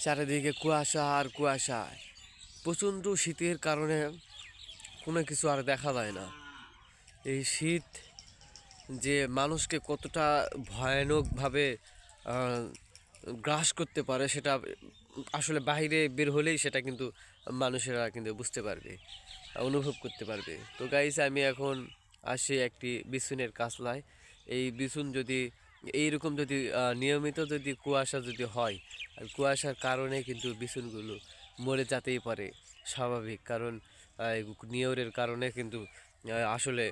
চারিদিকে কুয়াশা আর কুয়াশা। প্রচণ্ড শীতের কারণে কোনো কিছু আর দেখা যায় না। এই শীত যে মানুষকে কতটা ভয়ানকভাবে গ্রাস করতে পারে সেটা আসলে বাইরে বের হলেই সেটা কিন্তু মানুষেরা কিন্তু বুঝতে পারবে, অনুভব করতে পারবে। তো গাইস, আমি এখন আসি একটি বিছুনের কাছলায়। এই বিছুন যদি এইরকম যদি নিয়মিত যদি কুয়াশা যদি হয়, আর কুয়াশার কারণে কিন্তু বিছুনগুলো মরে যেতেই পারে, স্বাভাবিক। কারণ নিয়রের কারণে কিন্তু আসলে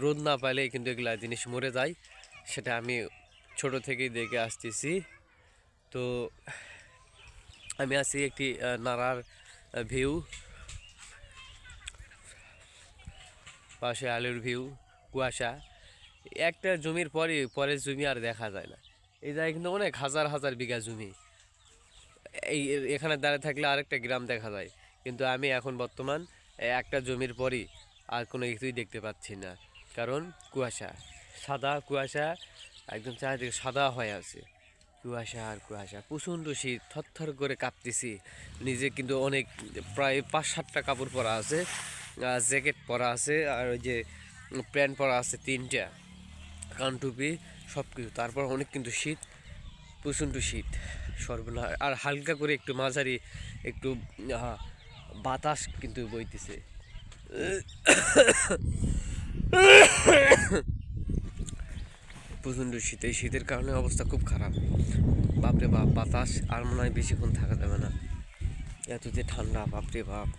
রোদ না পাইলেই কিন্তু এগুলা জিনিস মরে যায়। সেটা আমি ছোট থেকেই দেখে আসতেছি। তো আমি আছি একটি নারার ভিউ, পাশে আলুর ভিউ, কুয়াশা। একটা জমির পরের জমি আর দেখা যায় না। এই জায়গায় কিন্তু অনেক হাজার হাজার বিঘা জমি। এখানে দাঁড়িয়ে থাকলে আরেকটা গ্রাম দেখা যায়, কিন্তু আমি এখন বর্তমান একটা জমির পরই আর কোনো কিছুই দেখতে পাচ্ছি না। কারণ কুয়াশা, সাদা কুয়াশা, একদম চারিদিকে সাদা হয়ে আছে। কুয়াশা আর কুয়াশা, প্রচণ্ড শীত, থরথর করে কাঁপতেছি। নিজে কিন্তু অনেক, প্রায় 5-7টা কাপড় পরা আছে, জ্যাকেট পরা আছে, আর ওই যে প্যান্ট পরা আছে 3টা, কান টুপি, সব কিছু। তারপর অনেক কিন্তু শীত, প্রচণ্ড শীত, সর্বনাশ। আর হালকা করে একটু মাঝারি একটু বাতাস কিন্তু বইতেছে। প্রচণ্ড শীত, এই শীতের কারণে অবস্থা খুব খারাপ। বাপরে বাপ, বাতাস আর মনে হয় বেশিক্ষণ থাকা যাবে না, এত যে ঠান্ডা, বাপরে বাপ।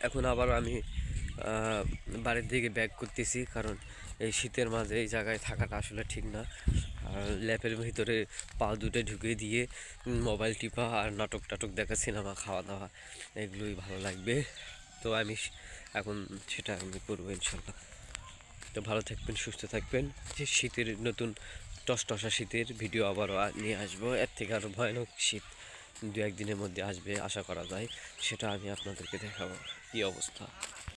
এখন আবার আমি বাড়ির দিকে ব্যাক করতেছি, কারণ এই শীতের মাঝে এই জায়গায় থাকাটা আসলে ঠিক না। আর ল্যাপের ভিতরে পা দুটো ঢুকে দিয়ে মোবাইল টিপা আর নাটক টাটক দেখা, সিনেমা, খাওয়া দাওয়া, এগুলোই ভালো লাগবে। তো আমি এখন সেটা আমি করবো ইনশাল্লাহ। তো ভালো থাকবেন, সুস্থ থাকবেন। যে শীতের নতুন টসটসা শীতের ভিডিও আবারও নিয়ে আসবো। এর থেকে আরও ভয়ানক শীত 2-1 দিনের মধ্যে আসবে আশা করা যায়, সেটা আমি আপনাদেরকে দেখাবো কী অবস্থা।